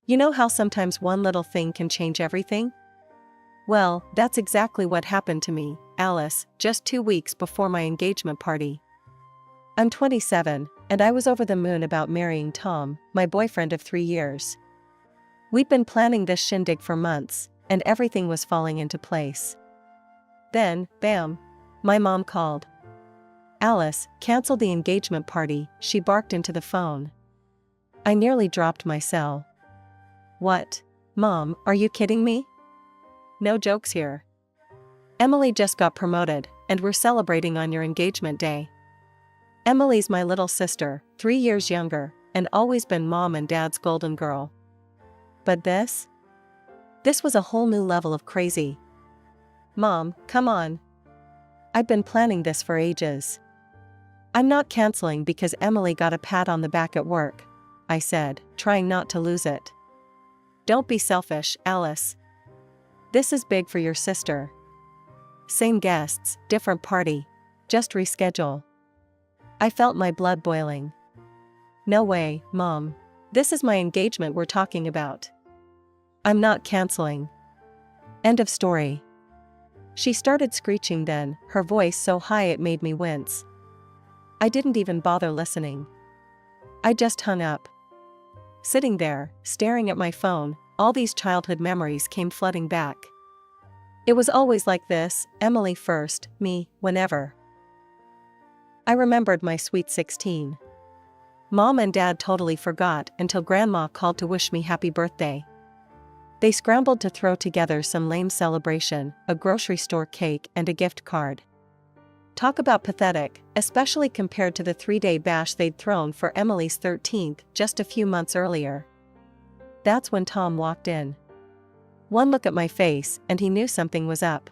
You know how sometimes one little thing can change everything? Well, that's exactly what happened to me, Alice, just 2 weeks before my engagement party. I'm 27, and I was over the moon about marrying Tom, my boyfriend of 3 years. We'd been planning this shindig for months, and everything was falling into place. Then, bam! My mom called. Alice, cancel the engagement party, she barked into the phone. I nearly dropped my cell. What? Mom, are you kidding me? No jokes here. Emily just got promoted, and we're celebrating on your engagement day. Emily's my little sister, 3 years younger, and always been mom and dad's golden girl. But this? This was a whole new level of crazy. Mom, come on. I've been planning this for ages. I'm not canceling because Emily got a pat on the back at work, I said, trying not to lose it. Don't be selfish, Alice. This is big for your sister. Same guests, different party. Just reschedule. I felt my blood boiling. No way, Mom. This is my engagement we're talking about. I'm not canceling. End of story. She started screeching then, her voice so high it made me wince. I didn't even bother listening. I just hung up. Sitting there, staring at my phone, all these childhood memories came flooding back. It was always like this, Emily first, me, whenever. I remembered my sweet 16. Mom and Dad totally forgot until Grandma called to wish me happy birthday. They scrambled to throw together some lame celebration, a grocery store cake and a gift card. Talk about pathetic, especially compared to the 3-day bash they'd thrown for Emily's 13th just a few months earlier. That's when Tom walked in. One look at my face and he knew something was up.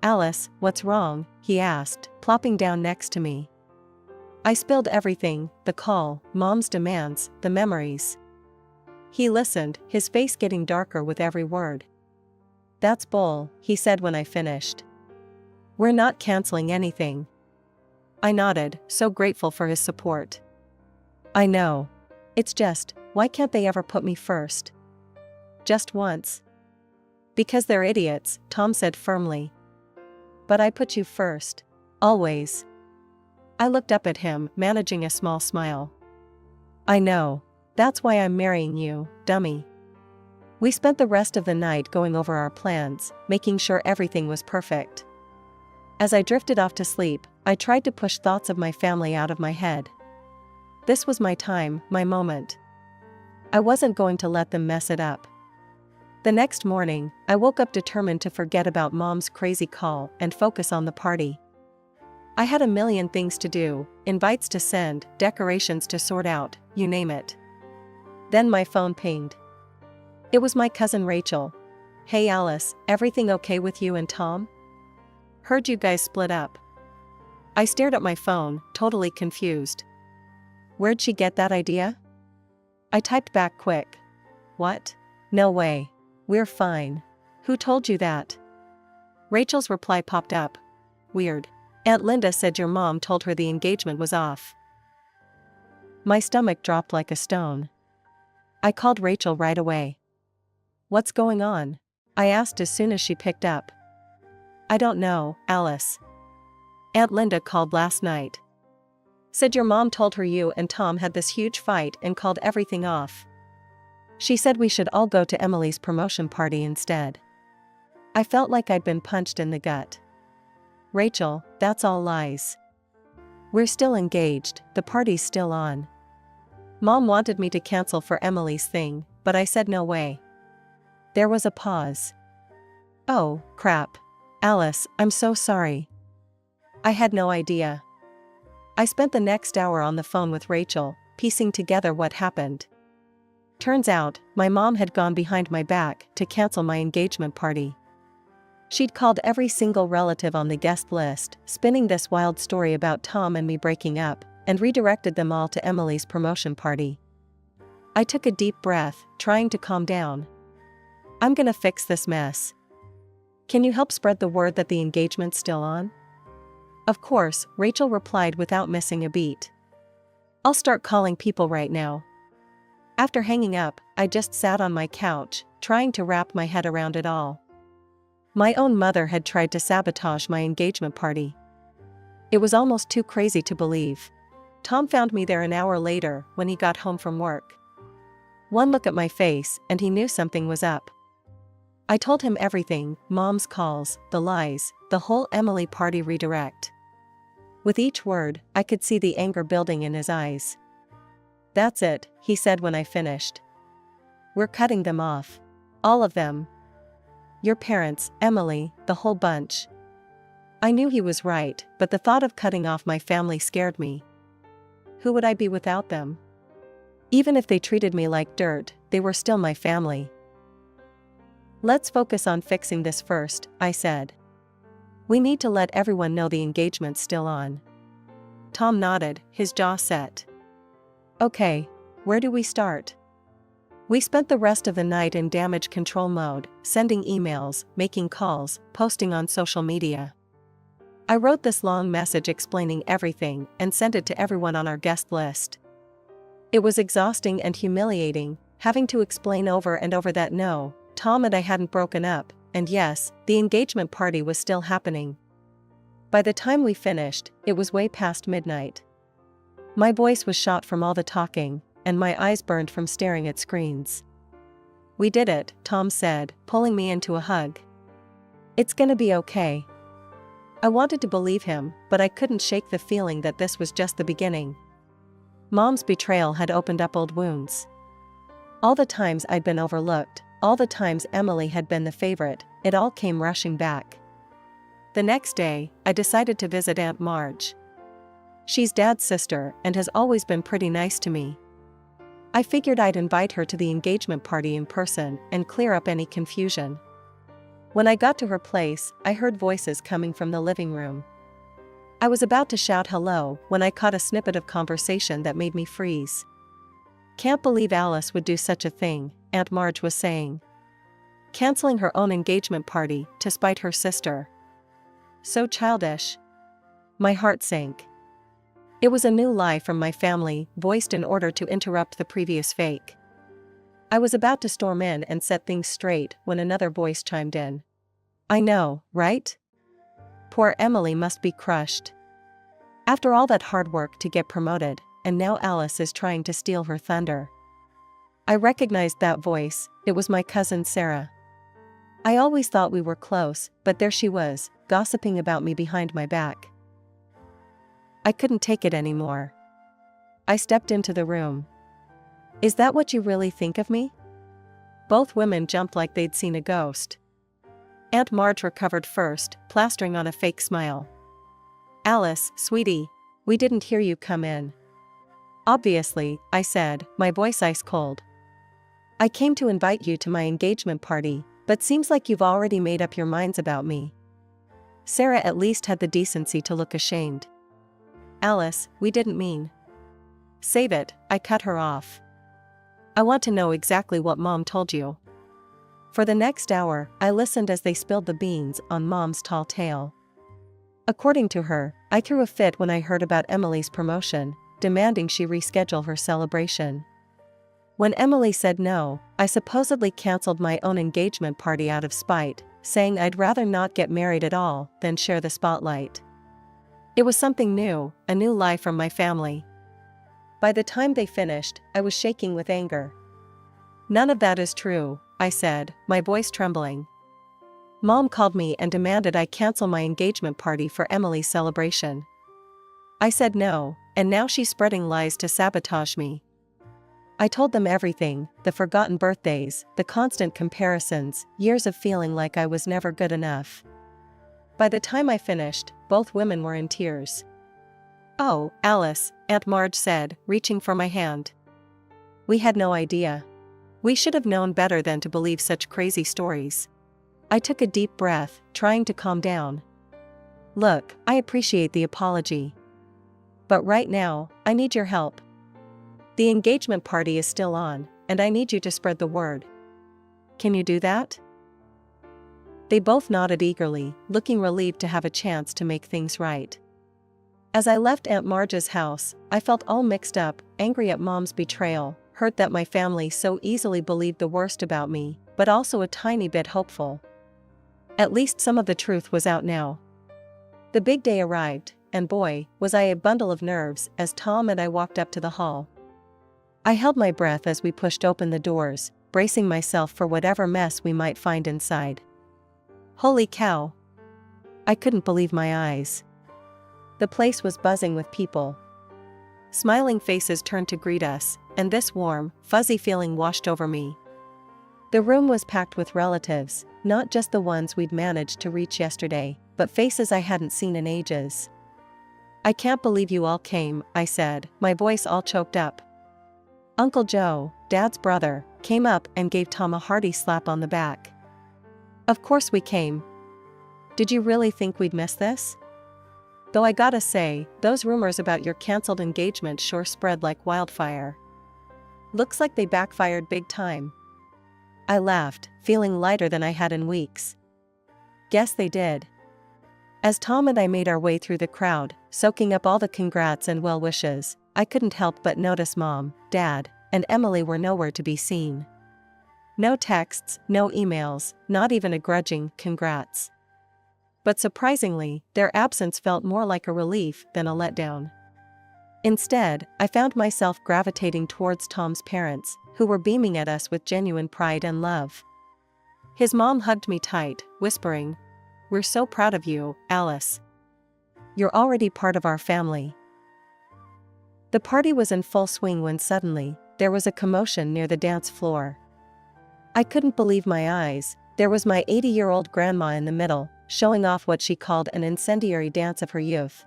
Alice, what's wrong? He asked, plopping down next to me. I spilled everything, the call, Mom's demands, the memories. He listened, his face getting darker with every word. That's bull, he said when I finished. We're not canceling anything. I nodded, so grateful for his support. I know. It's just, why can't they ever put me first? Just once. Because they're idiots, Tom said firmly. But I put you first. Always. I looked up at him, managing a small smile. I know. That's why I'm marrying you, dummy. We spent the rest of the night going over our plans, making sure everything was perfect. As I drifted off to sleep, I tried to push thoughts of my family out of my head. This was my time, my moment. I wasn't going to let them mess it up. The next morning, I woke up determined to forget about Mom's crazy call and focus on the party. I had a million things to do, invites to send, decorations to sort out, you name it. Then my phone pinged. It was my cousin Rachel. Hey Alice, everything okay with you and Tom? Heard you guys split up. I stared at my phone, totally confused. Where'd she get that idea? I typed back quick. What? No way. We're fine. Who told you that? Rachel's reply popped up. Weird. Aunt Linda said your mom told her the engagement was off. My stomach dropped like a stone. I called Rachel right away. What's going on? I asked as soon as she picked up. I don't know, Alice. Aunt Linda called last night. Said your mom told her you and Tom had this huge fight and called everything off. She said we should all go to Emily's promotion party instead. I felt like I'd been punched in the gut. Rachel, that's all lies. We're still engaged, the party's still on. Mom wanted me to cancel for Emily's thing, but I said no way. There was a pause. Oh, crap. Alice, I'm so sorry. I had no idea. I spent the next hour on the phone with Rachel, piecing together what happened. Turns out, my mom had gone behind my back to cancel my engagement party. She'd called every single relative on the guest list, spinning this wild story about Tom and me breaking up, and redirected them all to Emily's promotion party. I took a deep breath, trying to calm down. I'm gonna fix this mess. Can you help spread the word that the engagement's still on? Of course, Rachel replied without missing a beat. I'll start calling people right now. After hanging up, I just sat on my couch, trying to wrap my head around it all. My own mother had tried to sabotage my engagement party. It was almost too crazy to believe. Tom found me there an hour later when he got home from work. One look at my face and he knew something was up. I told him everything: Mom's calls, the lies, the whole Emily party redirect. With each word, I could see the anger building in his eyes. "That's it," he said when I finished. "We're cutting them off. All of them. Your parents, Emily, the whole bunch." I knew he was right, but the thought of cutting off my family scared me. Who would I be without them? Even if they treated me like dirt, they were still my family. "Let's focus on fixing this first," I said. "We need to let everyone know the engagement's still on." Tom nodded, his jaw set. "Okay, where do we start?" We spent the rest of the night in damage control mode, sending emails, making calls, posting on social media. I wrote this long message explaining everything and sent it to everyone on our guest list. It was exhausting and humiliating, having to explain over and over that no, Tom and I hadn't broken up, and yes, the engagement party was still happening. By the time we finished, it was way past midnight. My voice was shot from all the talking, and my eyes burned from staring at screens. "We did it," Tom said, pulling me into a hug. "It's gonna be okay." I wanted to believe him, but I couldn't shake the feeling that this was just the beginning. Mom's betrayal had opened up old wounds. All the times I'd been overlooked, all the times Emily had been the favorite, it all came rushing back. The next day, I decided to visit Aunt Marge. She's Dad's sister and has always been pretty nice to me. I figured I'd invite her to the engagement party in person and clear up any confusion. When I got to her place, I heard voices coming from the living room. I was about to shout hello when I caught a snippet of conversation that made me freeze. "Can't believe Alice would do such a thing," Aunt Marge was saying. "Canceling her own engagement party to spite her sister. So childish." My heart sank. It was a new lie from my family, voiced in order to interrupt the previous fake. I was about to storm in and set things straight when another voice chimed in. "I know, right? Poor Emily must be crushed. After all that hard work to get promoted, and now Alice is trying to steal her thunder." I recognized that voice. It was my cousin Sarah. I always thought we were close, but there she was, gossiping about me behind my back. I couldn't take it anymore. I stepped into the room. "Is that what you really think of me?" Both women jumped like they'd seen a ghost. Aunt Marge recovered first, plastering on a fake smile. "Alice, sweetie, we didn't hear you come in." "Obviously," I said, my voice ice cold. "I came to invite you to my engagement party, but seems like you've already made up your minds about me." Sarah at least had the decency to look ashamed. "Alice, we didn't mean." "Save it," I cut her off. "I want to know exactly what Mom told you." For the next hour, I listened as they spilled the beans on Mom's tall tale. According to her, I threw a fit when I heard about Emily's promotion, demanding she reschedule her celebration. When Emily said no, I supposedly canceled my own engagement party out of spite, saying I'd rather not get married at all than share the spotlight. It was something new, a new lie from my family. By the time they finished, I was shaking with anger. "None of that is true," I said, my voice trembling. "Mom called me and demanded I cancel my engagement party for Emily's celebration. I said no, and now she's spreading lies to sabotage me." I told them everything: the forgotten birthdays, the constant comparisons, years of feeling like I was never good enough. By the time I finished, both women were in tears. "Oh, Alice," Aunt Marge said, reaching for my hand. "We had no idea. We should have known better than to believe such crazy stories." I took a deep breath, trying to calm down. "Look, I appreciate the apology. But right now, I need your help. The engagement party is still on, and I need you to spread the word. Can you do that?" They both nodded eagerly, looking relieved to have a chance to make things right. As I left Aunt Marge's house, I felt all mixed up, angry at Mom's betrayal, hurt that my family so easily believed the worst about me, but also a tiny bit hopeful. At least some of the truth was out now. The big day arrived, and boy, was I a bundle of nerves as Tom and I walked up to the hall. I held my breath as we pushed open the doors, bracing myself for whatever mess we might find inside. Holy cow! I couldn't believe my eyes. The place was buzzing with people. Smiling faces turned to greet us, and this warm, fuzzy feeling washed over me. The room was packed with relatives, not just the ones we'd managed to reach yesterday, but faces I hadn't seen in ages. I can't believe you all came, I said, my voice all choked up. Uncle Joe, Dad's brother, came up and gave Tom a hearty slap on the back. Of course we came. Did you really think we'd miss this? Though I gotta say, those rumors about your cancelled engagement sure spread like wildfire. Looks like they backfired big time. I laughed, feeling lighter than I had in weeks. Guess they did. As Tom and I made our way through the crowd, soaking up all the congrats and well wishes, I couldn't help but notice Mom, Dad, and Emily were nowhere to be seen. No texts, no emails, not even a grudging congrats. But surprisingly, their absence felt more like a relief than a letdown. Instead, I found myself gravitating towards Tom's parents, who were beaming at us with genuine pride and love. His mom hugged me tight, whispering, "We're so proud of you, Alice. You're already part of our family." The party was in full swing when suddenly, there was a commotion near the dance floor. I couldn't believe my eyes. There was my 80-year-old grandma in the middle, showing off what she called an incendiary dance of her youth.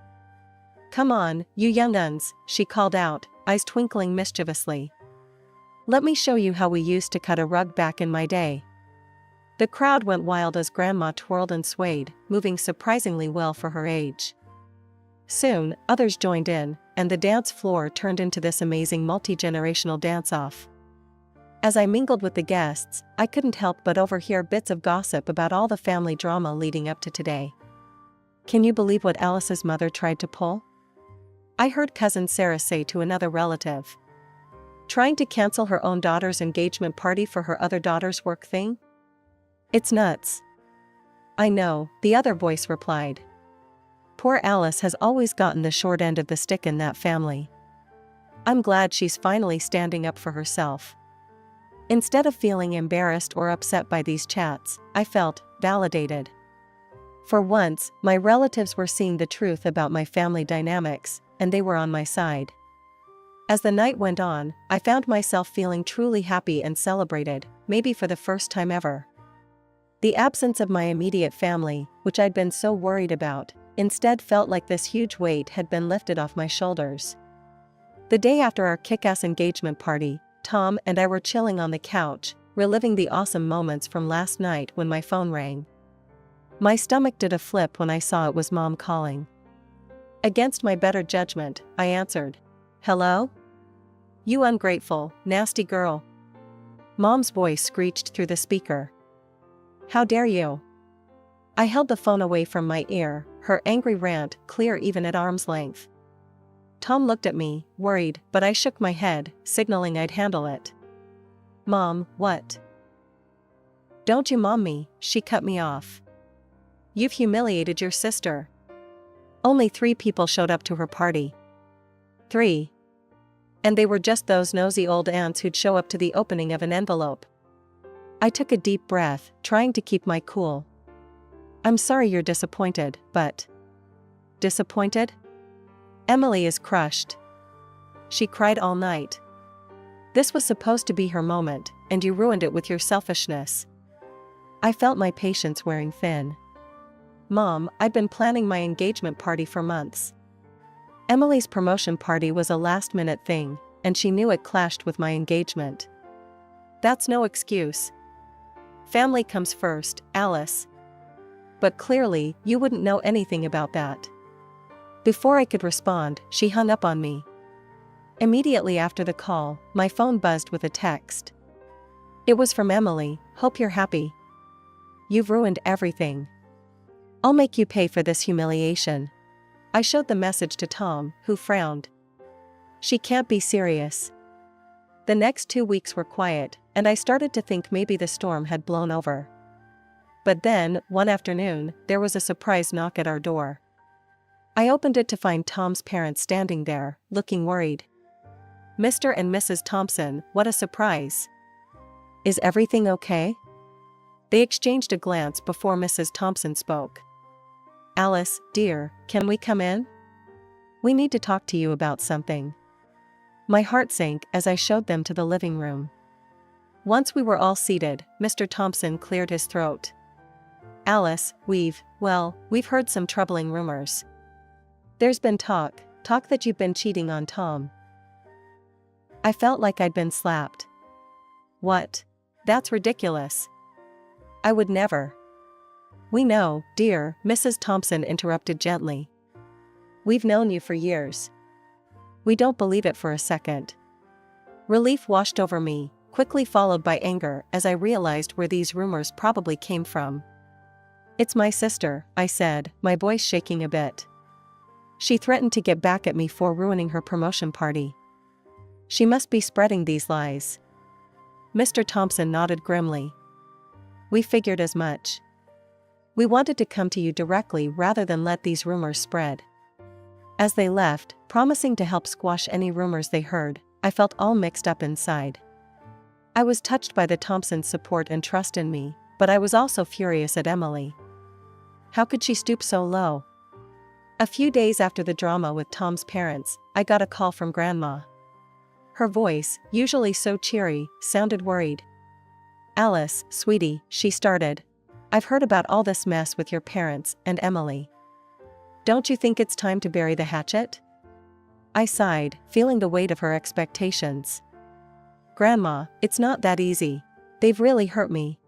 "Come on, you young uns," she called out, eyes twinkling mischievously. "Let me show you how we used to cut a rug back in my day." The crowd went wild as Grandma twirled and swayed, moving surprisingly well for her age. Soon, others joined in, and the dance floor turned into this amazing multi-generational dance-off. As I mingled with the guests, I couldn't help but overhear bits of gossip about all the family drama leading up to today. Can you believe what Alice's mother tried to pull? I heard cousin Sarah say to another relative. Trying to cancel her own daughter's engagement party for her other daughter's work thing? It's nuts. I know, the other voice replied. Poor Alice has always gotten the short end of the stick in that family. I'm glad she's finally standing up for herself. Instead of feeling embarrassed or upset by these chats, I felt validated. For once, my relatives were seeing the truth about my family dynamics, and they were on my side. As the night went on, I found myself feeling truly happy and celebrated, maybe for the first time ever. The absence of my immediate family, which I'd been so worried about, instead felt like this huge weight had been lifted off my shoulders. The day after our kick-ass engagement party, Tom and I were chilling on the couch, reliving the awesome moments from last night when my phone rang. My stomach did a flip when I saw it was Mom calling. Against my better judgment, I answered. "Hello? You ungrateful, nasty girl." Mom's voice screeched through the speaker. "How dare you?" I held the phone away from my ear, her angry rant clear even at arm's length. Tom looked at me, worried, but I shook my head, signaling I'd handle it. "Mom, what?" "Don't you mom me," she cut me off. "You've humiliated your sister." Only 3 people showed up to her party. 3. And they were just those nosy old aunts who'd show up to the opening of an envelope. I took a deep breath, trying to keep my cool. "I'm sorry you're disappointed, but..." "Disappointed?" "Emily is crushed. She cried all night. This was supposed to be her moment, and you ruined it with your selfishness." I felt my patience wearing thin. "Mom, I'd been planning my engagement party for months. Emily's promotion party was a last-minute thing, and she knew it clashed with my engagement. That's no excuse. Family comes first, Alice. But clearly, you wouldn't know anything about that." Before I could respond, she hung up on me. Immediately after the call, my phone buzzed with a text. It was from Emily. "Hope you're happy. You've ruined everything. I'll make you pay for this humiliation." I showed the message to Tom, who frowned. "She can't be serious." The next 2 weeks were quiet, and I started to think maybe the storm had blown over. But then, one afternoon, there was a surprise knock at our door. I opened it to find Tom's parents standing there, looking worried. "Mr. and Mrs. Thompson, what a surprise. Is everything okay?" They exchanged a glance before Mrs. Thompson spoke. "Alice, dear, can we come in? We need to talk to you about something." My heart sank as I showed them to the living room. Once we were all seated, Mr. Thompson cleared his throat. "Alice, we've heard some troubling rumors. There's been talk that you've been cheating on Tom." I felt like I'd been slapped. "What? That's ridiculous. I would never." "We know, dear," Mrs. Thompson interrupted gently. "We've known you for years. We don't believe it for a second." Relief washed over me, quickly followed by anger as I realized where these rumors probably came from. "It's my sister," I said, my voice shaking a bit. "She threatened to get back at me for ruining her promotion party. She must be spreading these lies." Mr. Thompson nodded grimly. "We figured as much. We wanted to come to you directly rather than let these rumors spread." As they left, promising to help squash any rumors they heard, I felt all mixed up inside. I was touched by the Thompsons' support and trust in me, but I was also furious at Emily. How could she stoop so low? A few days after the drama with Tom's parents, I got a call from Grandma. Her voice, usually so cheery, sounded worried. "Alice, sweetie," she started. "I've heard about all this mess with your parents and Emily. Don't you think it's time to bury the hatchet?" I sighed, feeling the weight of her expectations. "Grandma, it's not that easy. They've really hurt me."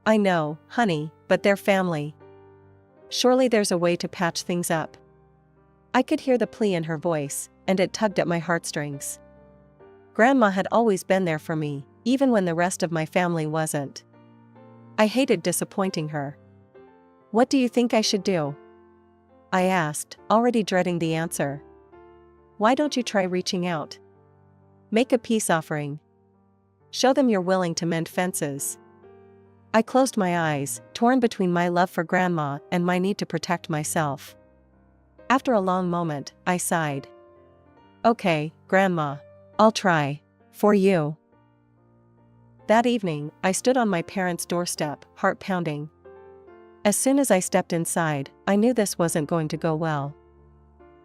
"I know, honey, but they're family. Surely there's a way to patch things up." I could hear the plea in her voice, and it tugged at my heartstrings. Grandma had always been there for me, even when the rest of my family wasn't. I hated disappointing her. "What do you think I should do?" I asked, already dreading the answer. "Why don't you try reaching out? Make a peace offering. Show them you're willing to mend fences." I closed my eyes, torn between my love for Grandma and my need to protect myself. After a long moment, I sighed. "Okay, Grandma. I'll try. For you." That evening, I stood on my parents' doorstep, heart pounding. As soon as I stepped inside, I knew this wasn't going to go well.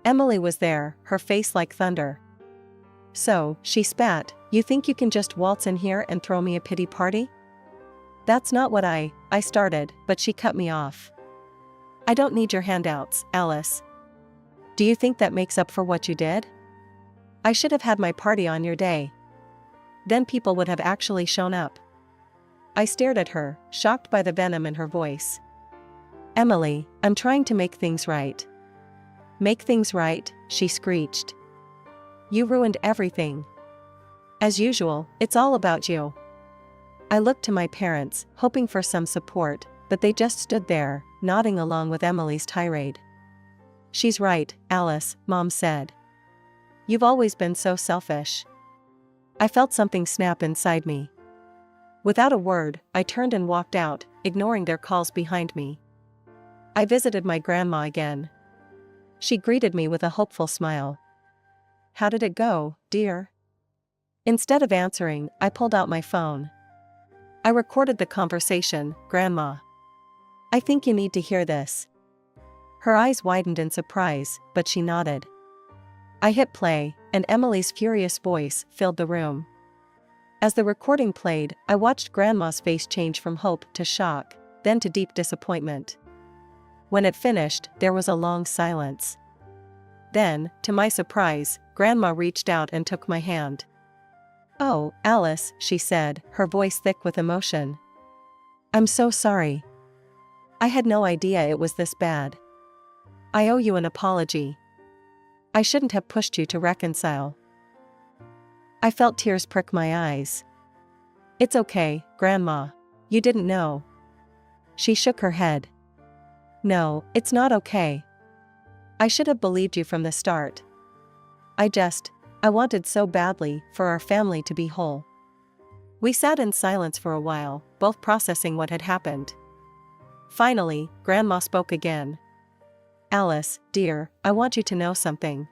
Emily was there, her face like thunder. "So," she spat, "you think you can just waltz in here and throw me a pity party?" "That's not what I started," but she cut me off. "I don't need your handouts, Alice. Do you think that makes up for what you did? I should have had my party on your day. Then people would have actually shown up." I stared at her, shocked by the venom in her voice. "Emily, I'm trying to make things right." "Make things right?" she screeched. "You ruined everything. As usual, it's all about you." I looked to my parents, hoping for some support, but they just stood there, nodding along with Emily's tirade. "She's right, Alice," Mom said. "You've always been so selfish." I felt something snap inside me. Without a word, I turned and walked out, ignoring their calls behind me. I visited my grandma again. She greeted me with a hopeful smile. "How did it go, dear?" Instead of answering, I pulled out my phone. I recorded the conversation. "Grandma, I think you need to hear this." Her eyes widened in surprise, but she nodded. I hit play, and Emily's furious voice filled the room. As the recording played, I watched Grandma's face change from hope to shock, then to deep disappointment. When it finished, there was a long silence. Then, to my surprise, Grandma reached out and took my hand. "Oh, Alice," she said, her voice thick with emotion. "I'm so sorry. I had no idea it was this bad. I owe you an apology. I shouldn't have pushed you to reconcile." I felt tears prick my eyes. "It's okay, Grandma. You didn't know." She shook her head. "No, it's not okay. I should have believed you from the start. I just I wanted so badly for our family to be whole. We sat in silence for a while, both processing what had happened. Finally, Grandma spoke again. "Alice, dear, I want you to know something.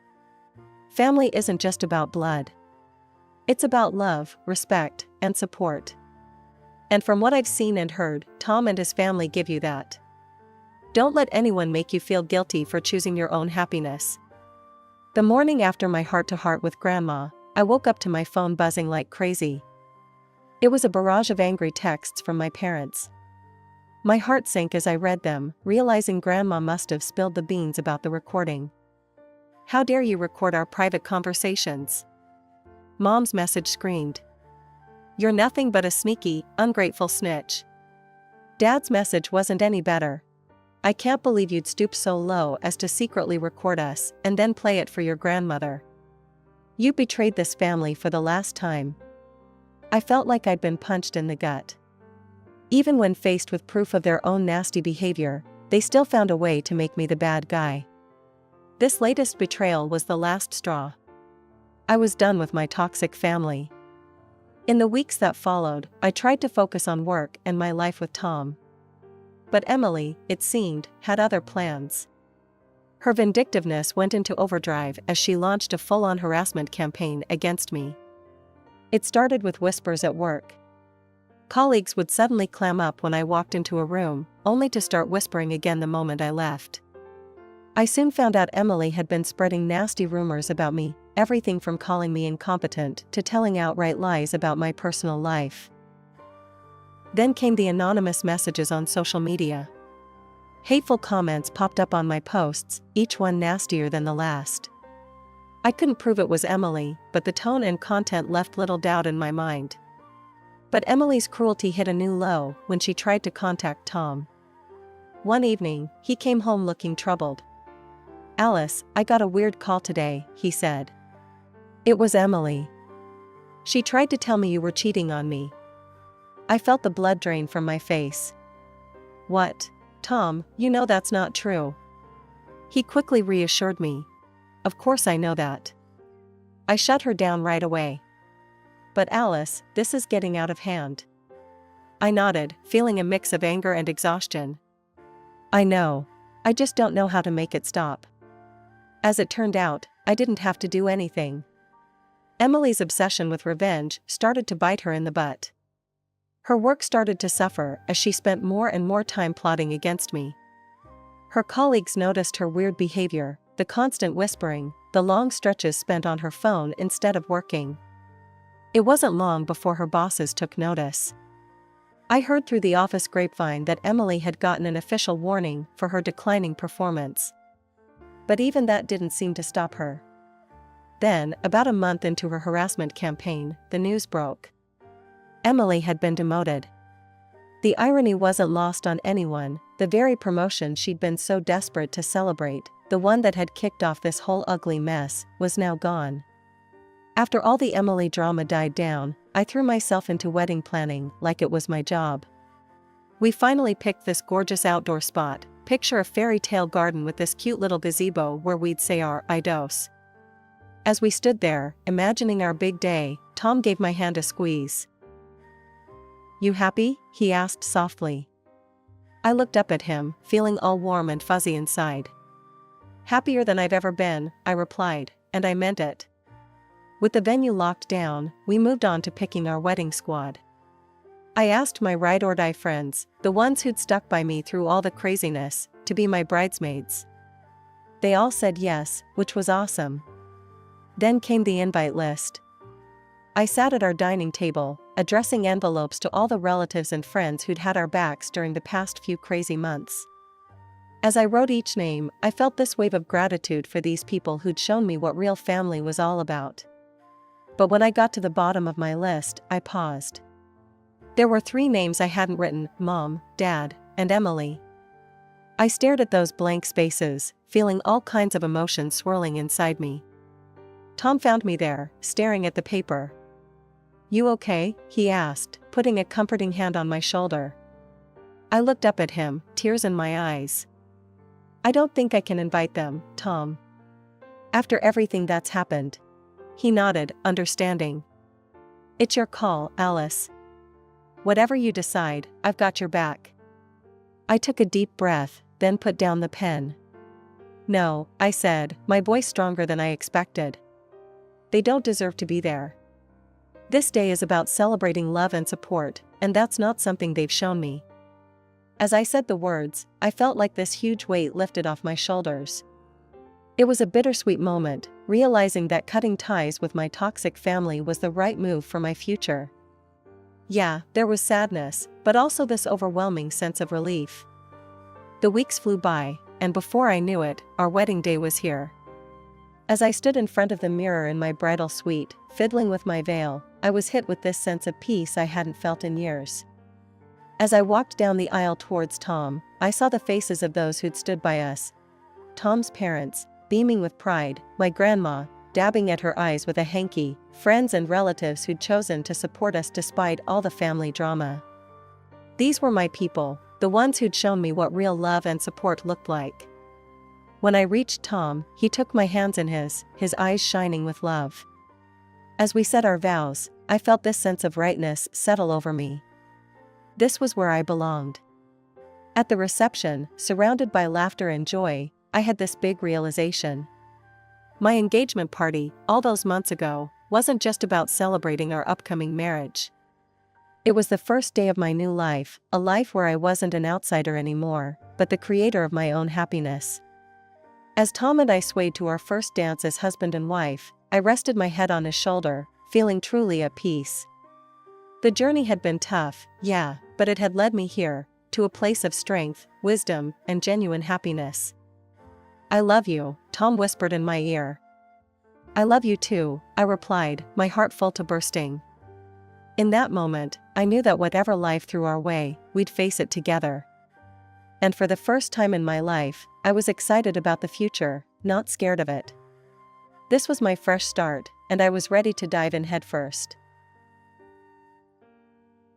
Family isn't just about blood. It's about love, respect, and support. And from what I've seen and heard, Tom and his family give you that. Don't let anyone make you feel guilty for choosing your own happiness." The morning after my heart-to-heart with Grandma, I woke up to my phone buzzing like crazy. It was a barrage of angry texts from my parents. My heart sank as I read them, realizing Grandma must have spilled the beans about the recording. "How dare you record our private conversations?" Mom's message screamed. "You're nothing but a sneaky, ungrateful snitch." Dad's message wasn't any better. "I can't believe you'd stoop so low as to secretly record us and then play it for your grandmother. You betrayed this family for the last time." I felt like I'd been punched in the gut. Even when faced with proof of their own nasty behavior, they still found a way to make me the bad guy. This latest betrayal was the last straw. I was done with my toxic family. In the weeks that followed, I tried to focus on work and my life with Tom. But Emily, it seemed, had other plans. Her vindictiveness went into overdrive as she launched a full-on harassment campaign against me. It started with whispers at work. Colleagues would suddenly clam up when I walked into a room, only to start whispering again the moment I left. I soon found out Emily had been spreading nasty rumors about me, everything from calling me incompetent to telling outright lies about my personal life. Then came the anonymous messages on social media. Hateful comments popped up on my posts, each one nastier than the last. I couldn't prove it was Emily, but the tone and content left little doubt in my mind. But Emily's cruelty hit a new low when she tried to contact Tom. One evening, he came home looking troubled. "Alice, I got a weird call today," he said. "It was Emily. She tried to tell me you were cheating on me." I felt the blood drain from my face. "What? Tom, you know that's not true." He quickly reassured me. "Of course I know that." I shut her down right away. "But Alice, this is getting out of hand." I nodded, feeling a mix of anger and exhaustion. "I know. I just don't know how to make it stop." As it turned out, I didn't have to do anything. Emily's obsession with revenge started to bite her in the butt. Her work started to suffer as she spent more and more time plotting against me. Her colleagues noticed her weird behavior, the constant whispering, the long stretches spent on her phone instead of working. It wasn't long before her bosses took notice. I heard through the office grapevine that Emily had gotten an official warning for her declining performance. But even that didn't seem to stop her. Then, about a month into her harassment campaign, the news broke. Emily had been demoted. The irony wasn't lost on anyone. The very promotion she'd been so desperate to celebrate, the one that had kicked off this whole ugly mess, was now gone. After all the Emily drama died down, I threw myself into wedding planning like it was my job. We finally picked this gorgeous outdoor spot. Picture a fairy tale garden with this cute little gazebo where we'd say our I dos. As we stood there, imagining our big day, Tom gave my hand a squeeze. "You happy?" he asked softly. I looked up at him, feeling all warm and fuzzy inside. "Happier than I've ever been," I replied, and I meant it. With the venue locked down, we moved on to picking our wedding squad. I asked my ride-or-die friends, the ones who'd stuck by me through all the craziness, to be my bridesmaids. They all said yes, which was awesome. Then came the invite list. I sat at our dining table, addressing envelopes to all the relatives and friends who'd had our backs during the past few crazy months. As I wrote each name, I felt this wave of gratitude for these people who'd shown me what real family was all about. But when I got to the bottom of my list, I paused. There were 3 names I hadn't written: Mom, Dad, and Emily. I stared at those blank spaces, feeling all kinds of emotions swirling inside me. Tom found me there, staring at the paper. "You okay?" he asked, putting a comforting hand on my shoulder. I looked up at him, tears in my eyes. "I don't think I can invite them, Tom. After everything that's happened." He nodded, understanding. It's your call, Alice. Whatever you decide, I've got your back. I took a deep breath, then put down the pen. No, I said, my voice stronger than I expected. They don't deserve to be there. This day is about celebrating love and support, and that's not something they've shown me. As I said the words, I felt like this huge weight lifted off my shoulders. It was a bittersweet moment, realizing that cutting ties with my toxic family was the right move for my future. Yeah, there was sadness, but also this overwhelming sense of relief. The weeks flew by, and before I knew it, our wedding day was here. As I stood in front of the mirror in my bridal suite, fiddling with my veil, I was hit with this sense of peace I hadn't felt in years. As I walked down the aisle towards Tom, I saw the faces of those who'd stood by us. Tom's parents, beaming with pride, my grandma, dabbing at her eyes with a hanky, friends and relatives who'd chosen to support us despite all the family drama. These were my people, the ones who'd shown me what real love and support looked like. When I reached Tom, he took my hands in his eyes shining with love. As we said our vows, I felt this sense of rightness settle over me. This was where I belonged. At the reception, surrounded by laughter and joy, I had this big realization. My engagement party, all those months ago, wasn't just about celebrating our upcoming marriage. It was the first day of my new life, a life where I wasn't an outsider anymore, but the creator of my own happiness. As Tom and I swayed to our first dance as husband and wife, I rested my head on his shoulder, feeling truly at peace. The journey had been tough, yeah, but it had led me here, to a place of strength, wisdom, and genuine happiness. I love you, Tom whispered in my ear. I love you too, I replied, my heart full to bursting. In that moment, I knew that whatever life threw our way, we'd face it together. And for the first time in my life, I was excited about the future, not scared of it. This was my fresh start, and I was ready to dive in headfirst.